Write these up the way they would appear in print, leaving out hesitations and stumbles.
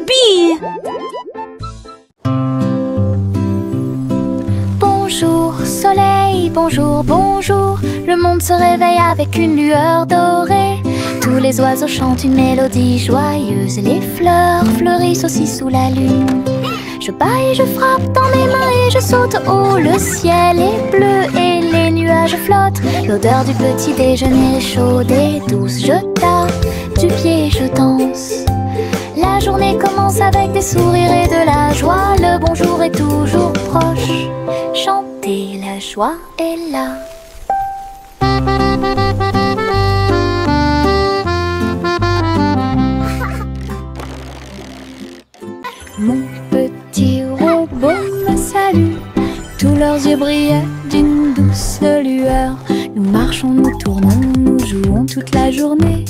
Youpi! Bonjour soleil, bonjour, bonjour. Le monde se réveille avec une lueur dorée. Tous les oiseaux chantent une mélodie joyeuse. Les fleurs fleurissent aussi sous la lune. Je bats et je frappe dans mes mains et je saute haut. Le ciel est bleu et les nuages flottent. L'odeur du petit déjeuner est chaude et douce. Je tape du pied et je danse. La journée commence avec des sourires et de la joie. Le bonjour est toujours proche. Chantez, la joie est là. Mon petit robot me salue. Tous leurs yeux brillaient d'une douce lueur. Nous marchons, nous tournons, nous jouons toute la journée.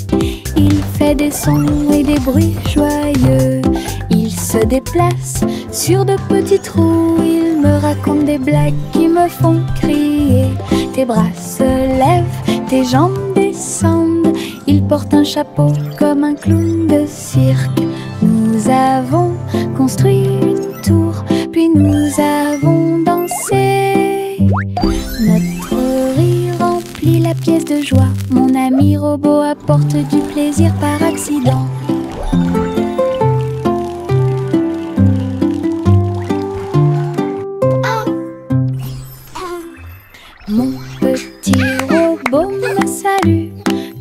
Il fait des sons et des bruits joyeux. Il se déplace sur de petits trous. Il me raconte des blagues qui me font crier. Tes bras se lèvent, tes jambes descendent. Il porte un chapeau comme un clown de cirque. Nous avons construit une tour, puis nous avons dansé. Notre rire remplit la pièce de joie. Mon ami robot apporte du plaisir par accident. Mon petit robot me salue.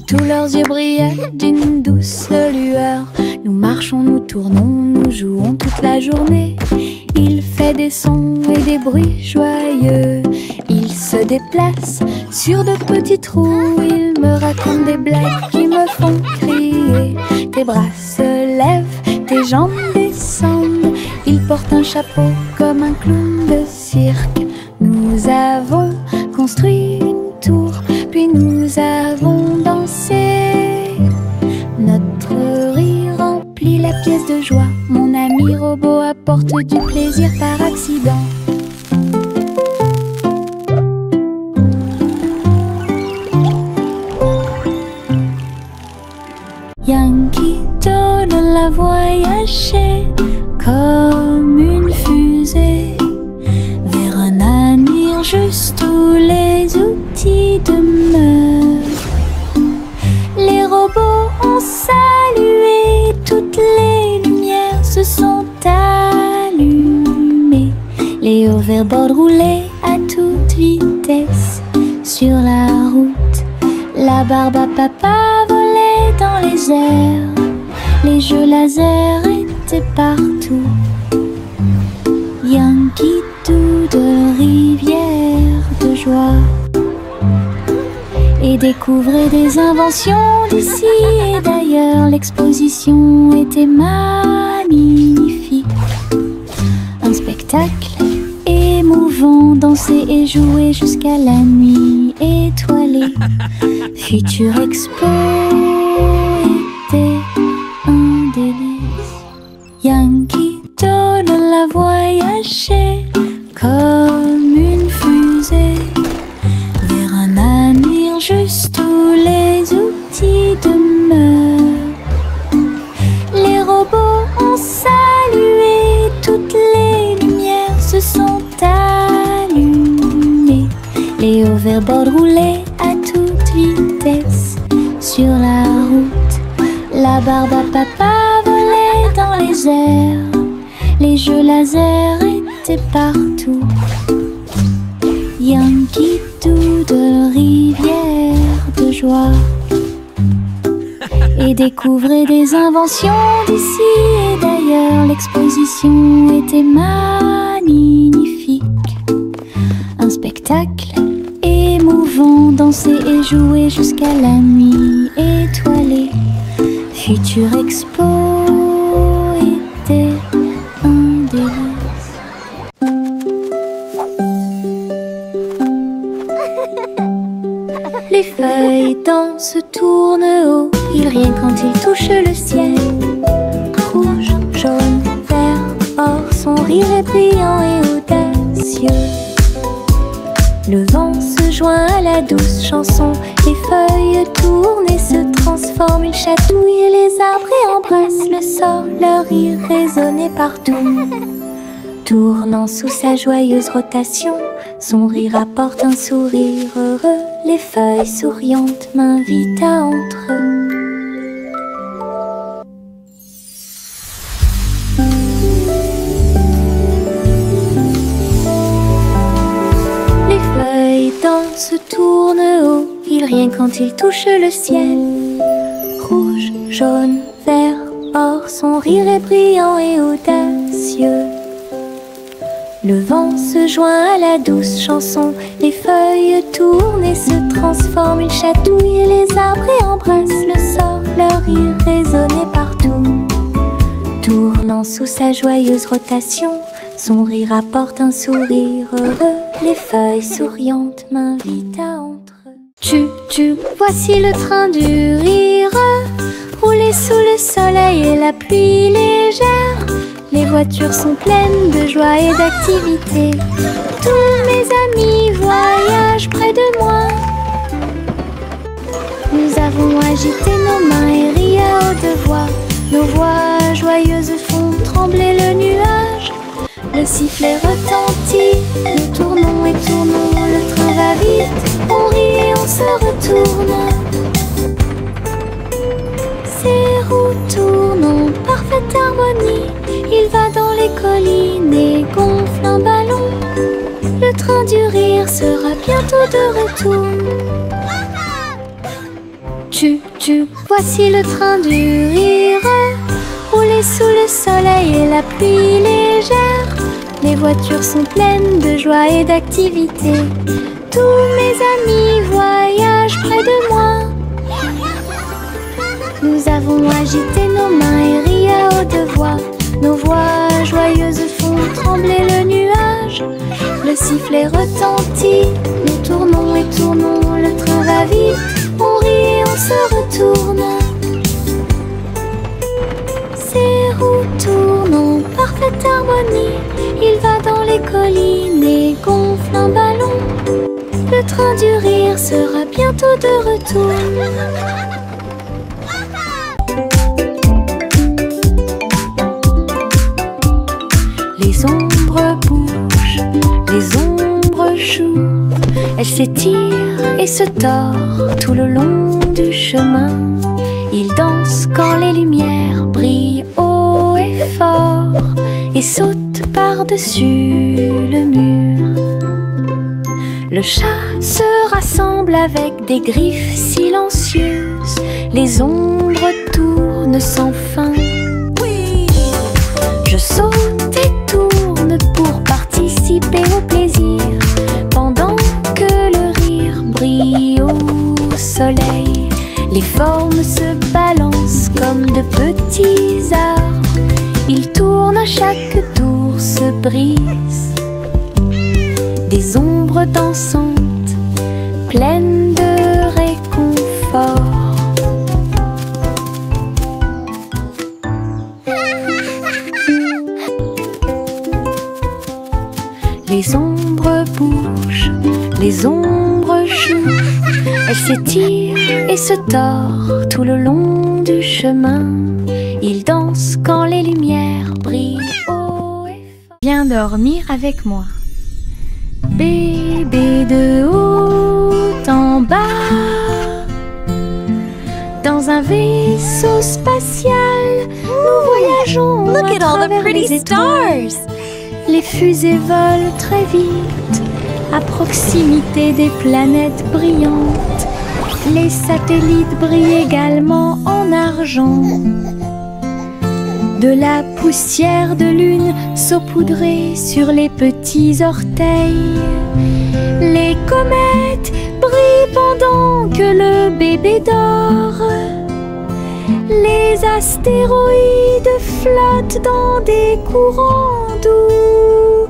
Tous leurs yeux brillaient d'une douce lueur. Nous marchons, nous tournons, nous jouons toute la journée. Il fait des sons et des bruits joyeux. Il se déplace sur de petits trous. Il me raconte des blagues qui me font crier. Tes bras se lèvent, tes jambes descendent. Il porte un chapeau comme un clown de cirque. Nous avons construit une tour, puis nous avons dansé. Notre rire remplit la pièce de joie. Mon ami robot apporte du plaisir par accident. Yankee Doodle a voyagé comme une fusée vers un avenir juste où les outils demeurent. Les robots ont salué, toutes les lumières se sont allumées. Les hoverboards roulaient à toute vitesse sur la route. La barbe à papa volait dans les airs. Les jeux laser étaient partout. Yankee Doodle, rivière de joie. Et découvrait des inventions d'ici et d'ailleurs. L'exposition était magnifique. Un spectacle émouvant, danser et jouer jusqu'à la nuit étoilée. Future Expo était un délice. Yankee Doodle a voyagé comme une fusée vers un avenir juste où les outils demeurent. Les robots ont salué, toutes les lumières se sont allumées. Les hoverboards roulaient à toute vitesse sur la route. La barbe à papa volait dans les airs. Les jeux laser étaient partout. Yankee Doodle, rivière de joie. Et découvrait des inventions d'ici et d'ailleurs. L'exposition était magnifique. Un spectacle émouvant, danser et jouer jusqu'à la nuit étoilée. Future Expo était un délice. Les feuilles dansent, tournent haut. Ils rient quand ils touchent le ciel. Rouge, jaune, vert, or, son rire est brillant et audacieux. Le vent se joint à la douce chanson. Les feuilles tournent et se transforment. Une chatouillent les arbres et embrassent le sol. Leur rire résonnait partout. Tournant sous sa joyeuse rotation, son rire apporte un sourire heureux. Les feuilles souriantes m'invitent à entrer. Les feuilles dansent, tournent haut, ils rien quand ils touchent le ciel. Rouge, jaune, vert, or, son rire est brillant et audacieux. Le vent se joint à la douce chanson, les feuilles tournent et se transforment. Ils chatouillent les arbres et embrassent le sol. Leur rire résonnait partout. Tournant sous sa joyeuse rotation, son rire apporte un sourire heureux. Les feuilles souriantes m'invitent à entrer. Tu, voici le train du rire, rouler sous le soleil et la pluie légère. Les voitures sont pleines de joie et d'activité. Tous mes amis voyagent près de moi. Nous avons agité nos mains et ri à haute voix. Nos voix joyeuses font trembler le nuage. Le sifflet retentit, nous tournons et tournons. Le train va vite, on rit et on se retourne. Ces roues tournent en parfaite harmonie. Il va dans les collines et gonfle un ballon. Le train du rire sera bientôt de retour. Tu, voici le train du rire, rouler sous le soleil et la pluie légère. Les voitures sont pleines de joie et d'activité. Tous mes amis voyagent près de moi. Nous avons agité nos mains et ri à haute voix. Nos voix joyeuses font trembler le nuage. Le sifflet retentit, nous tournons et tournons. Le train va vite, on rit et on se retourne. Ces roues tournent en parfaite harmonie. Il va dans les collines et gonfle un ballon. Le train du rire sera bientôt de retour. Les ombres bougent, les ombres jouent. Elles s'étirent et se tordent tout le long du chemin. Ils dansent quand les lumières brillent haut et fort et sautent par-dessus le mur. Le chat se rassemble avec des griffes silencieuses. Les ombres tournent sans fin. Je saute et tourne pour participer au plaisir, pendant que le rire brille au soleil. Les formes se balancent comme de petits arbres. Ils tournent à chaque tour, se brisent. Des ombres dansantes, pleines de réconfort. Les ombres bougent, les ombres jouent. Elles s'étirent et se tordent tout le long du chemin. Ils dansent quand les lumières brillent haut et fort. Viens dormir avec moi. Bébé de haut en bas, dans un vaisseau spatial, nous voyageons. Look at all the travers pretty les étoiles. stars! Les fusées volent très vite, à proximité des planètes brillantes. Les satellites brillent également en argent. De la poussière de lune saupoudrée sur les petits orteils. Les comètes brillent pendant que le bébé dort. Les astéroïdes flottent dans des courants doux.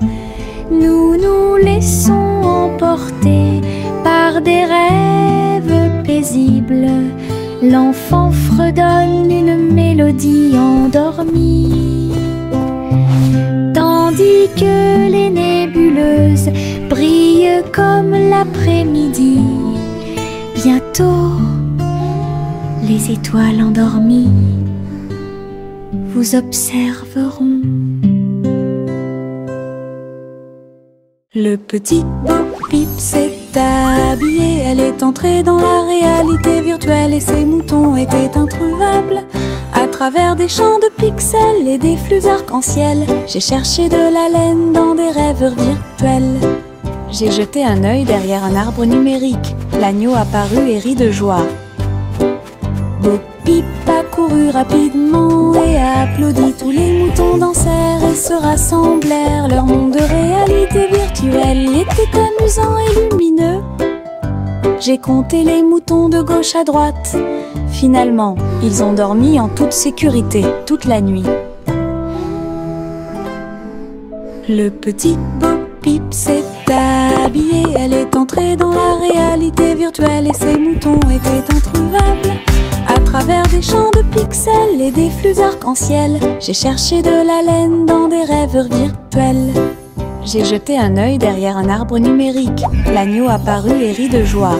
Nous nous laissons emporter par des rêves paisibles. L'enfant fredonne une mélodie endormie, tandis que les nébuleuses brillent comme l'après-midi. Bientôt, les Les étoiles endormies vous observeront. Le petit Bo-Peep s'est habillé. Elle est entrée dans la réalité virtuelle et ses moutons étaient introuvables. À travers des champs de pixels et des flux arc-en-ciel, j'ai cherché de la laine dans des rêves virtuels. J'ai jeté un œil derrière un arbre numérique. L'agneau apparut et rit de joie. Bo-Peep a couru rapidement et a applaudi. Tous les moutons dansèrent et se rassemblèrent. Leur monde de réalité virtuelle était amusant et lumineux. J'ai compté les moutons de gauche à droite. Finalement, ils ont dormi en toute sécurité toute la nuit. Le petit Bo-Peep s'est habillé. Elle est entrée dans la réalité virtuelle et ses moutons étaient introuvables. À travers des champs de pixels et des flux arc-en-ciel, j'ai cherché de la laine dans des rêves virtuels. J'ai jeté un œil derrière un arbre numérique. L'agneau apparut et rit de joie.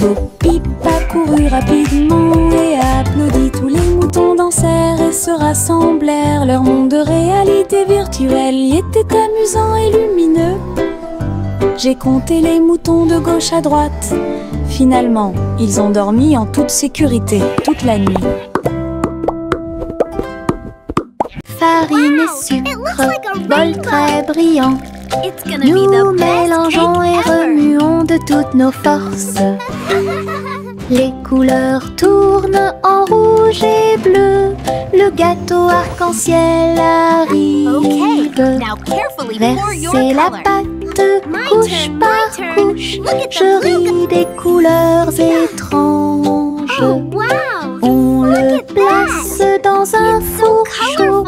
Bo-Peep a couru rapidement et a applaudi. Tous les moutons dansèrent et se rassemblèrent. Leur monde de réalité virtuelle y était amusant et lumineux. J'ai compté les moutons de gauche à droite. Finalement, ils ont dormi en toute sécurité toute la nuit. Farine et sucre, bol très brillant. Nous mélangeons et remuons de toutes nos forces. Les couleurs tournent en rouge et bleu. Le gâteau arc-en-ciel arrive. Versez la pâte couche par couche. Je ris des couleurs étranges. On le place dans un four chaud.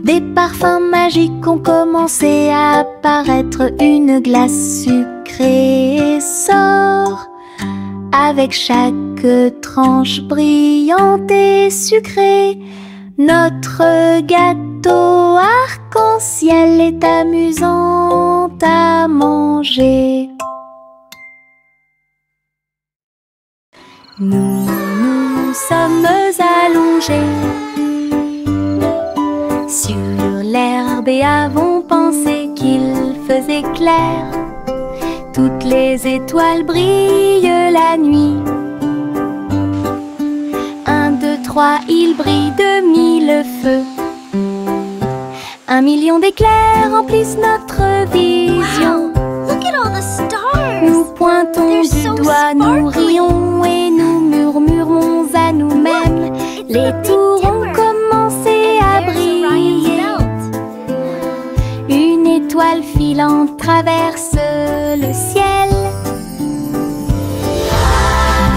Des parfums magiques ont commencé à apparaître. Une glace sucrée sort avec chaque tranche brillante et sucrée. Notre gâteau arc-en-ciel est amusant à manger. Nous nous sommes allongés sur l'herbe et avons pensé qu'il faisait clair. Toutes les étoiles brillent la nuit. 1, 2, 3, il brille de 1000 feux. 1 million d'éclairs remplissent notre vision. Nous pointons du doigt, nous rions et nous murmurons à nous-mêmes. Les tours ont commencé à briller. Une étoile filante traverse le ciel.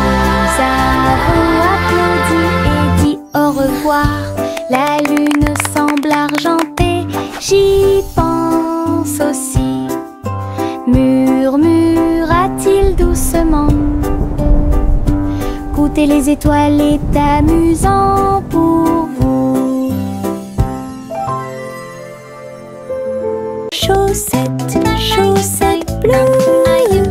Nous avons applaudi et dit au revoir. La lune semble argentée, j'y pense aussi. Murmura-t-il doucement. Goûter les étoiles est amusant pour vous. Chaussettes, chaussettes bleues,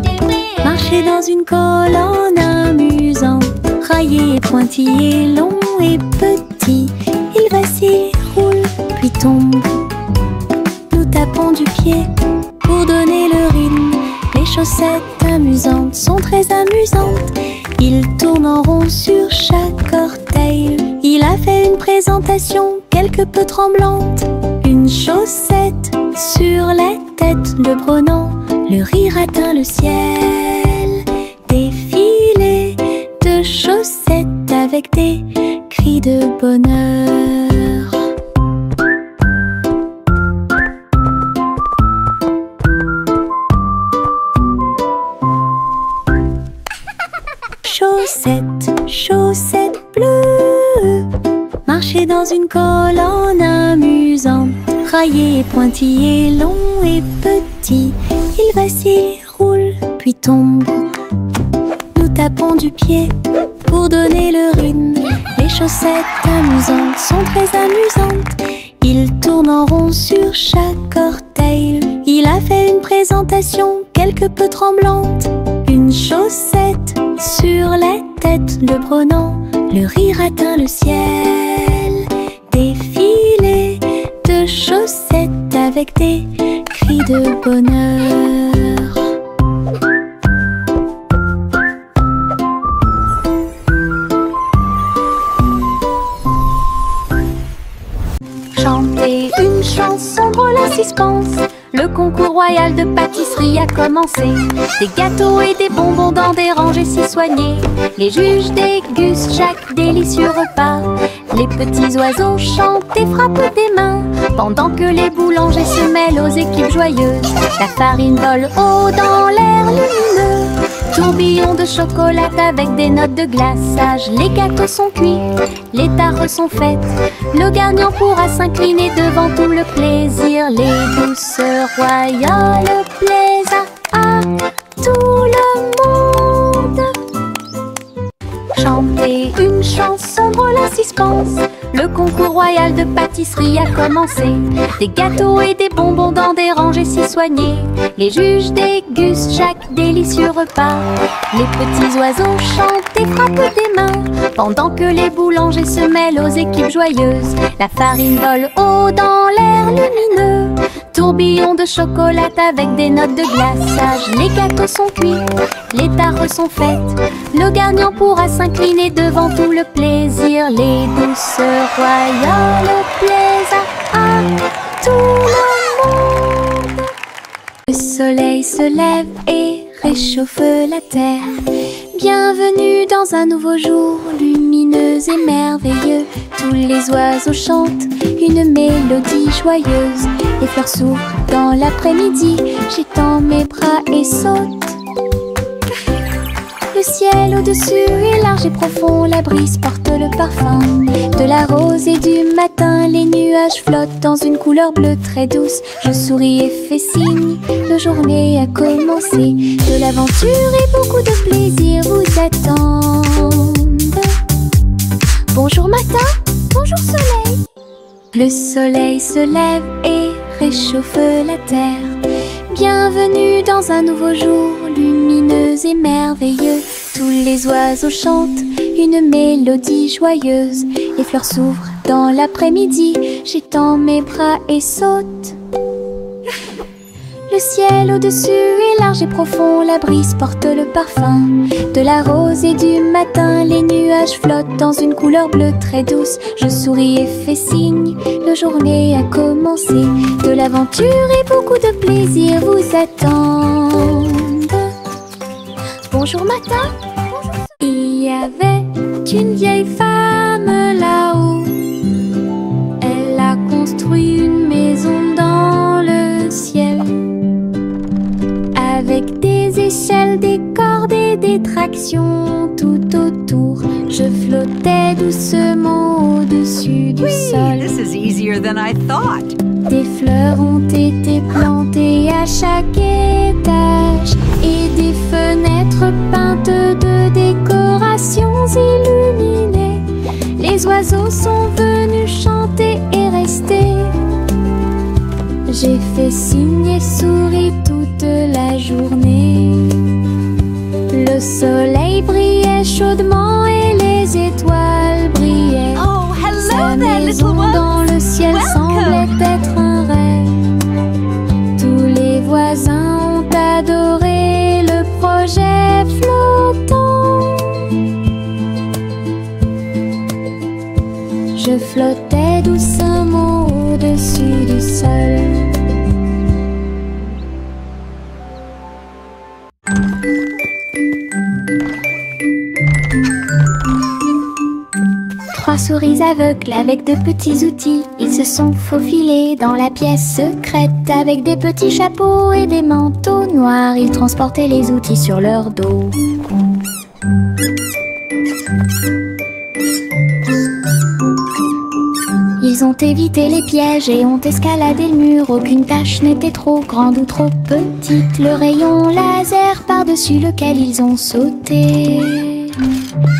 marcher dans une colonne amusante. Raillé, pointillé, long et petit, il vacille, roule, puis tombe. Nous tapons du pied pour donner le rythme. Les chaussettes amusantes sont très amusantes. Il tourne en rond sur chaque orteil. Il a fait une présentation quelque peu tremblante. Une chaussette sur la tête le prenant. Le rire atteint le ciel. Défilé de chaussettes avec des cris de bonheur. Chaussettes, chaussettes bleues, marcher dans une colonne amusante. Raillé, pointillé, long et petit, il vacille, roule, puis tombe. Nous tapons du pied pour donner le rythme. Les chaussettes amusantes sont très amusantes. Il tourne en rond sur chaque orteil. Il a fait une présentation présentation quelque peu tremblante. Une chaussette sur la tête le prenant, le rire atteint le ciel. Défilé de chaussettes avec des cris de bonheur. Chanter une chanson drôle à suspense. Le concours royal de pâtisserie a commencé. Des gâteaux et des bonbons dans des rangées si soignées. Les juges dégustent chaque délicieux repas. Les petits oiseaux chantent et frappent des mains, pendant que les boulangers se mêlent aux équipes joyeuses. La farine vole haut dans l'air lumineux. Tourbillon de chocolat avec des notes de glaçage. Les gâteaux sont cuits, les tares sont faites. Le gagnant pourra s'incliner devant tout le plaisir. Les douceurs royales plaisent à tout le monde. Chanter une chanson drôle à suspense. Le concours royal de pâtisserie a commencé. Des gâteaux et des bonbons dans des rangées si soignées. Les juges dégustent chaque délicieux repas. Les petits oiseaux chantent et frappent des mains, pendant que les boulangers se mêlent aux équipes joyeuses. La farine vole haut dans l'air lumineux. Tourbillon de chocolat avec des notes de glaçage. Les gâteaux sont cuits, les tares sont faites. Le gagnant pourra s'incliner devant tout le plaisir. Les douceurs royales plaisent à tout le monde. Le soleil se lève et réchauffe la terre. Bienvenue dans un nouveau jour, lumineux et merveilleux. Tous les oiseaux chantent une mélodie joyeuse. Les fleurs s'ouvrent dans l'après-midi, j'étends mes bras et saute. Le ciel au-dessus est large et profond, la brise porte le parfum de la rose et du matin. Les nuages flottent dans une couleur bleue très douce. Je souris et fais signe, la journée a commencé. De l'aventure et beaucoup de plaisir vous attendent. Bonjour matin, bonjour soleil. Le soleil se lève et réchauffe la terre. Bienvenue dans un nouveau jour, lumineux et merveilleux. Tous les oiseaux chantent une mélodie joyeuse. Les fleurs s'ouvrent dans l'après-midi, j'étends mes bras et saute. Le ciel au-dessus est large et profond, la brise porte le parfum de la rose et du matin. Les nuages flottent dans une couleur bleue très douce. Je souris et fais signe, la journée a commencé. De l'aventure et beaucoup de plaisir vous attendent. Bonjour matin, bonjour. Il y avait une vieille femme là-haut. Elle a construit une maison dans le ciel, avec des échelles, des cordes et des tractions tout autour. Je flottais doucement au-dessus du sol. This is easier than I thought. Des fleurs ont été plantées à chaque étage et des fenêtres peintes de décorations illuminées. Les oiseaux sont venus chanter et rester. J'ai fait signe et souri toute la journée. Le soleil brillait chaudement et les étoiles brillaient. Oh, Sa hello there, maison little one. dans le ciel semblait être un rêve. Tous les voisins ont adoré le projet flottant. Je flottais doucement au-dessus du sol. Trois souris aveugles avec de petits outils. Ils se sont faufilés dans la pièce secrète. Avec des petits chapeaux et des manteaux noirs, ils transportaient les outils sur leur dos. Ils ont évité les pièges et ont escaladé le mur. Aucune tâche n'était trop grande ou trop petite. Le rayon laser par-dessus lequel ils ont sauté.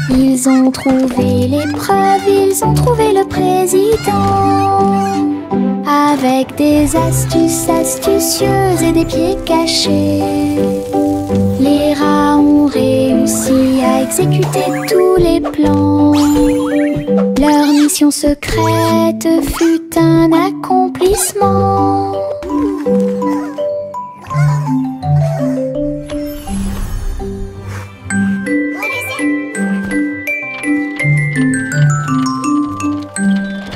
Ils ont trouvé l'épreuve, ils ont trouvé le président. avec des astuces astucieuses et des pieds cachés. Les rats ont réussi à exécuter tous les plans. Leur mission secrète fut un accomplissement.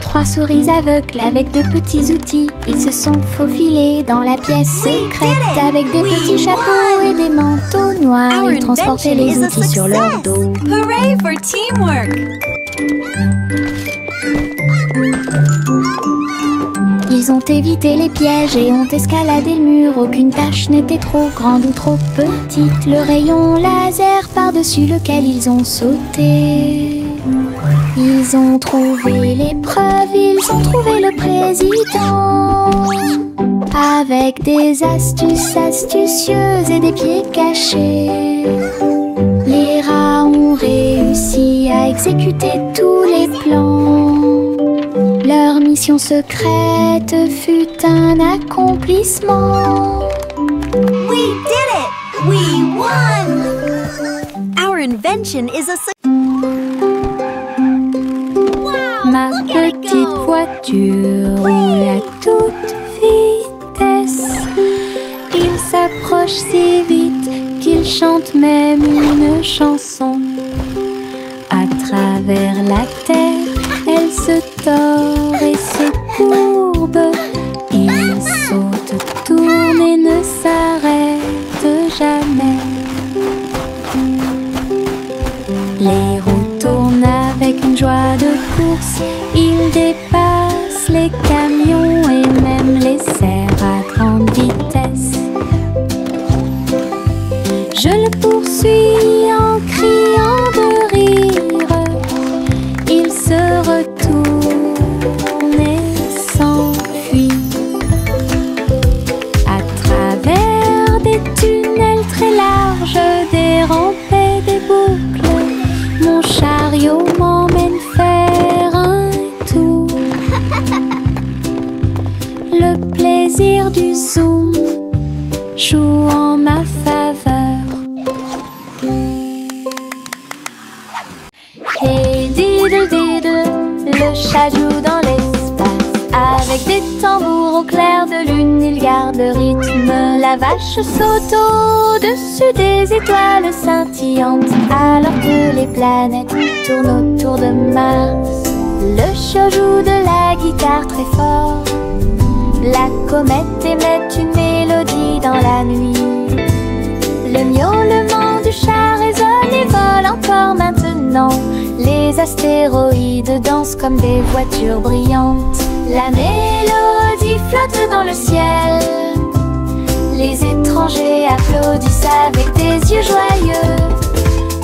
Trois souris aveugles avec de petits outils, ils se sont faufilés dans la pièce secrète. Avec des petits chapeaux et des manteaux noirs, ils transportaient les outils sur leur dos. Hooray for teamwork! Ils ont évité les pièges et ont escaladé le mur. Aucune tâche n'était trop grande ou trop petite. Le rayon laser par-dessus lequel ils ont sauté. Ils ont trouvé l'épreuve, ils ont trouvé le président. Avec des astuces astucieuses et des pieds cachés. Les rats ont réussi à exécuter tous les plans. Leur mission secrète fut un accomplissement. We did it! We won! Our invention is a Ma petite voiture roule à toute vitesse. Il s'approche si vite qu'il chante même une chanson. À travers la terre, elle se tord et se courbe. Il saute, tourne et ne s'arrête jamais. Les roues tournent avec une joie de course. Il dépasse les camions et même les cerfs à grande vitesse. Je le poursuis en criant de rire. Il se retourne et s'enfuit. À travers des tunnels très larges, des rampes et des boucles, mon chariot m'emmène faire un tour. Le plaisir du zoom joue en ma faveur. Hey diddle diddle, le chat joue dans l'espace. Avec des tambours au clair de lune, il garde le rythme. La vache saute au-dessus des étoiles scintillantes, alors que les planètes tournent autour de Mars. Le chat joue de la guitare très fort. La comète émet une mélodie dans la nuit. Le miaulement du chat résonne et vole encore maintenant. Les astéroïdes dansent comme des voitures brillantes. La mélodie flotte dans le ciel. Les étrangers applaudissent avec des yeux joyeux.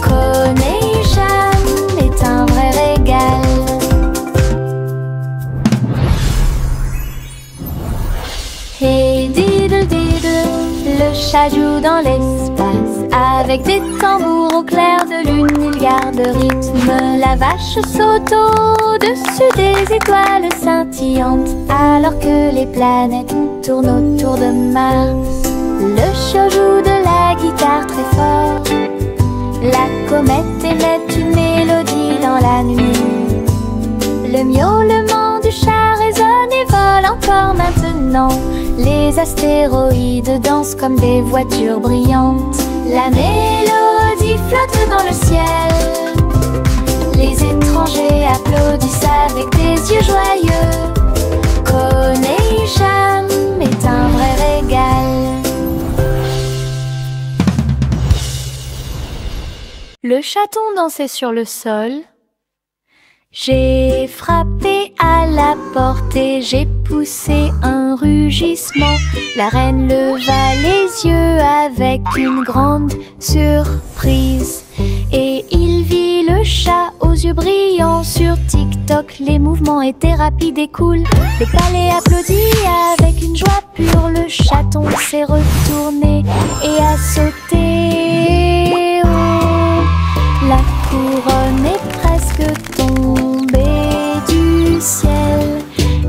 Coney-Jam est un vrai régal. Hey diddle diddle, le chat joue dans l'espace. Avec des tambours au clair de lune, il garde le rythme. La vache saute au-dessus des étoiles scintillantes, alors que les planètes tournent autour de Mars. Le chat joue de la guitare très fort. La comète émet une mélodie dans la nuit. Le miaulement du chat résonne et vole encore maintenant. Les astéroïdes dansent comme des voitures brillantes. La mélodie flotte dans le ciel. Les étrangers applaudissent avec des yeux joyeux. Coney-Jam est un vrai régal. Le chaton dansait sur le sol. J'ai frappé à la porte et j'ai poussé un rugissement. La reine leva les yeux avec une grande surprise. Et il vit le chat aux yeux brillants. Sur TikTok, les mouvements étaient rapides et cool. Le palais applaudit avec une joie pure. Le chaton s'est retourné et a sauté. Oh, la couronne est presque tombée du ciel.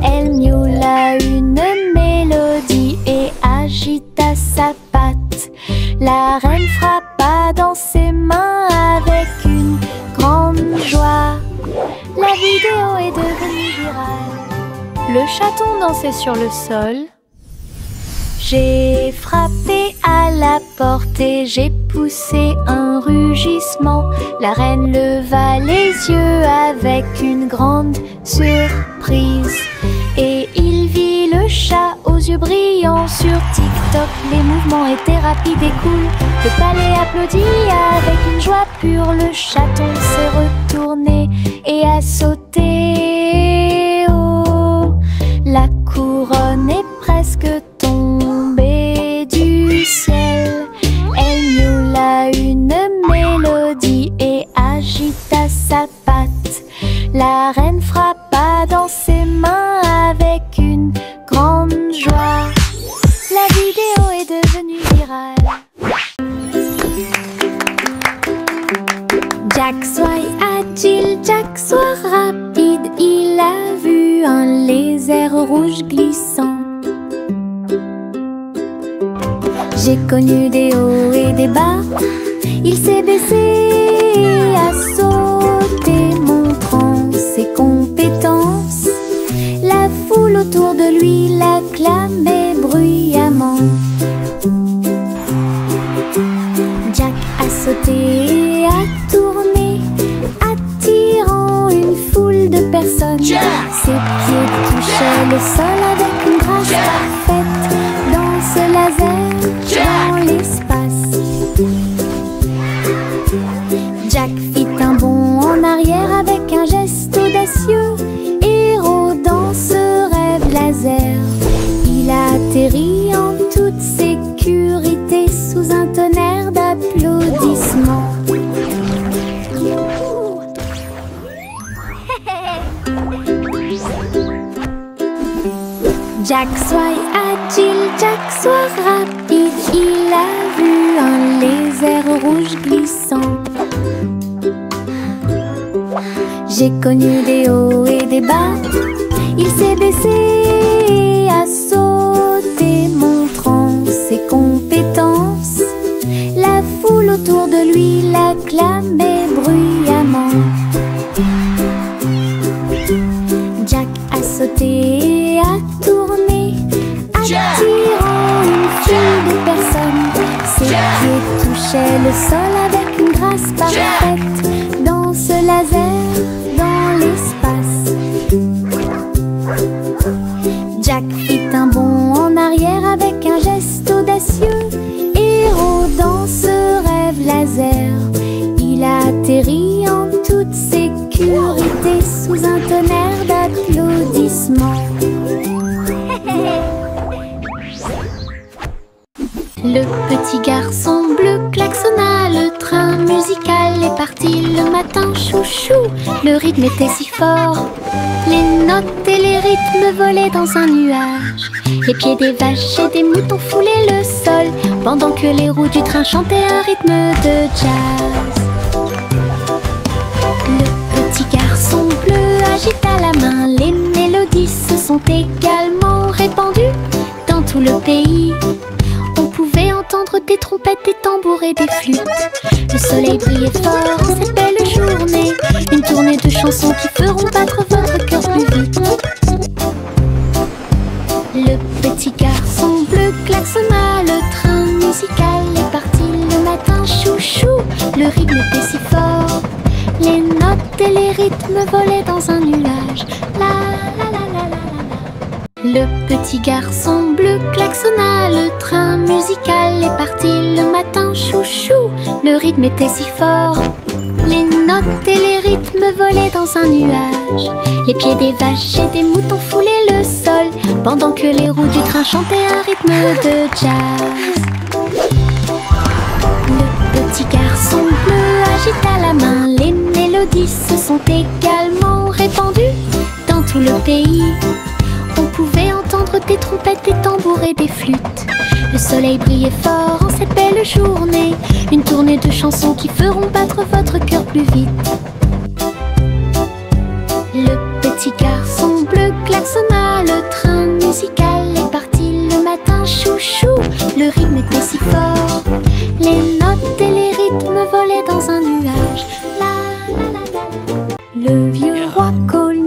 Elle miaula une vidéo est devenue virale. Le chaton dansait sur le sol. J'ai frappé à la porte et j'ai poussé un rugissement. La reine leva les yeux avec une grande surprise. Et il vit le chat aux yeux brillants. Sur TikTok, les mouvements étaient rapides et cool. Le palais applaudit avec une joie pure. Le chaton s'est retourné et a sauté. Oh, la couronne est presque tombée du ciel. Elle miaula une mélodie et agita sa patte. La reine frappa dans ses mains avec une grande joie. La vidéo est devenue virale. Jack soit agile, Jack soit rapide. Il a vu un lézard rouge glissant. J'ai connu des hauts et des bas. Il s'est baissé, a sauté, montrant ses compétences. La foule autour de lui l'acclamait bruyamment. Jack a sauté et a tourné, attirant une foule de personnes. Ses pieds touchaient le sol avec une grâce parfaite. Dans ce laser, dans l'espace, Jack fit un bond en arrière avec un geste audacieux. Héros dans ce rêve laser, il a atterri en toute sécurité sous un tonnerre d'applaudissements. Jack soit agile, Jack soit rapide. Il a vu un lézard rouge glissant. J'ai connu des hauts et des bas. Il s'est baissé, a sauté, montrant ses compétences. La foule autour de lui l'acclamait bruyamment. Jack a sauté et a tourné, attirant une foule de personnes. Ses pieds touchaient le sol avec une grâce parfaite. Dans ce laser, dans l'espace, Jack fit un bond en arrière avec un geste audacieux. Héros dans ce rêve laser, il a atterri en toute sécurité sous un tonnerre d'applaudissements. Le petit garçon bleu klaxonna, le train musical est parti le matin, chouchou. Le rythme était si fort, les notes et les rythmes volaient dans un nuage. Les pieds des vaches et des moutons foulaient le sol, pendant que les roues du train chantaient un rythme de jazz. Le petit garçon bleu agita la main, les mélodies se sont également répandues dans tout le pays. On pouvait entendre des trompettes, des tambours et des flûtes. Le soleil brillait fort en cette belle journée. Une tournée de chansons qui feront battre votre cœur plus vite. Le petit garçon bleu klaxonna, le train musical est parti le matin, chouchou. Le rythme était si fort, les notes et les rythmes volaient dans un nuage. La la la la la la. Le petit garçon bleu klaxonna, le train musical est parti le matin, chouchou. Le rythme était si fort, les notes et les rythmes volaient dans un nuage. Les pieds des vaches et des moutons foulaient le sol, pendant que les roues du train chantaient un rythme de jazz. Le petit garçon bleu agita la main, les mélodies se sont également répandues dans tout le pays. On pouvait entendre des trompettes, des tambours et des flûtes. Le soleil brillait fort en cette belle journée. Une tournée de chansons qui feront battre votre cœur plus vite. Le petit garçon bleu klaxonna, le train musical est parti le matin, chouchou. Le rythme était si fort, les notes et les rythmes volaient dans un nuage. La la la la. Le vieux roi Colombe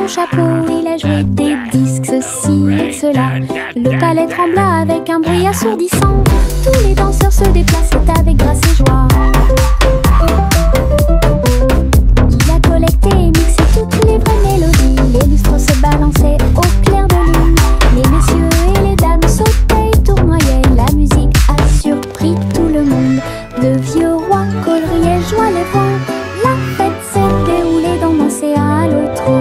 son chapeau, il a joué des disques, ceci et cela. Le palais trembla avec un bruit assourdissant. Tous les danseurs se déplaçaient avec grâce et joie. Il a collecté et mixé toutes les vraies mélodies. Les lustres se balançaient au clair de lune. Les messieurs et les dames sautaient et tournoyaient. La musique a surpris tout le monde. Le vieux roi coleriait, joie les vents. La fête s'est déroulée d'un océan à l'autre.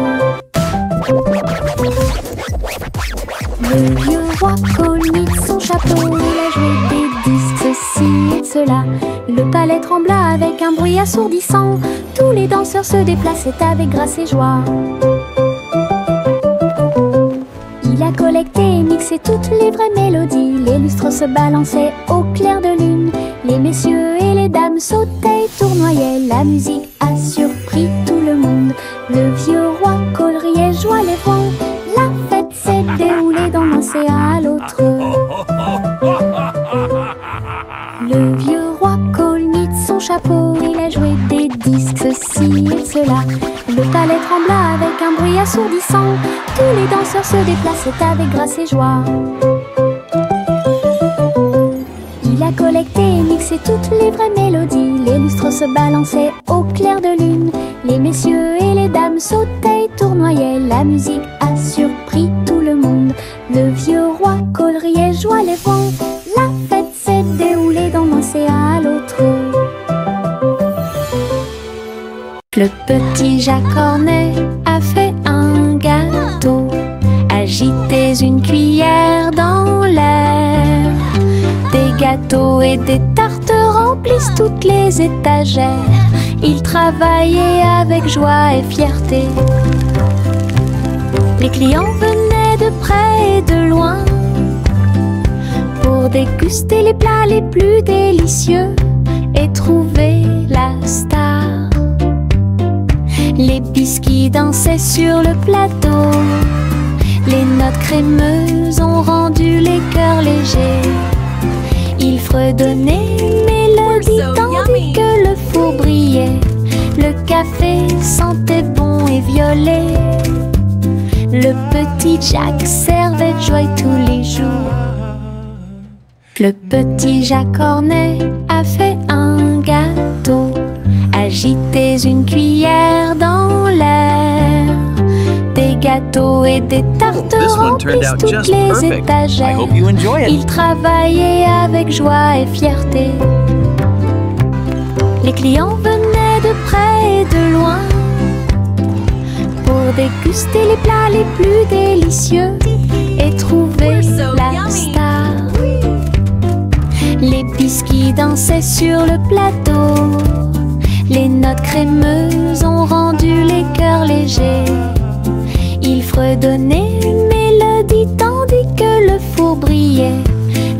Le vieux roi Cole mit son chapeau, il a joué des disques, ceci et cela. Le palais trembla avec un bruit assourdissant. Tous les danseurs se déplaçaient avec grâce et joie. Il a collecté et mixé toutes les vraies mélodies. Les lustres se balançaient au clair de lune. Les messieurs et les dames sautaient et tournoyaient. La musique a surpris tout le monde. Le vieux roi Cole riait, joie les vents. La fête s'est déroulée d'un océan à l'autre. Le vieux roi Cole mit son chapeau, il a joué des disques, ceci et cela. Le palais trembla avec un bruit assourdissant. Tous les danseurs se déplaçaient avec grâce et joie. Il a collecté et mixé toutes les vraies mélodies. Les lustres se balançaient au clair de lune. Les messieurs et les dames sautaient et tournoyaient. La musique a surpris tout le monde. Le vieux roi Cole riait, joie les vents. La fête s'est déroulée d'un océan à l'autre. Le petit Jacques Cornet a fait un gâteau. Agitez une cuillère dans l'air. Des gâteaux et des tartes remplissent toutes les étagères. Il travaillait avec joie et fierté. Les clients venaient de près et de loin pour déguster les plats les plus délicieux et trouver la star. Les biscuits dansaient sur le plateau. Les notes crémeuses ont rendu les cœurs légers. Il fredonnait une mélodie tandis que le four brillait. Le café sentait bon et violet. Le petit Jacques servait de joie tous les jours. Le petit Jacques Cornet a fait un gâteau. Agitez une cuillère dans l'air. Des gâteaux et des tartes remplissent toutes les étagères. Il travaillait avec joie et fierté. Les clients venaient de près et de loin pour déguster les plats les plus délicieux et trouver la star. Les biscuits dansaient sur le plateau. Les notes crémeuses ont rendu les cœurs légers. Il fredonnait une mélodie tandis que le four brillait.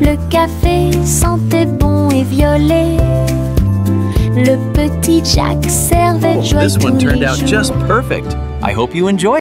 Le café sentait bon et violet. Le petit Jacques servait de joie tous les jours. This one turned out just perfect. I hope you enjoy it.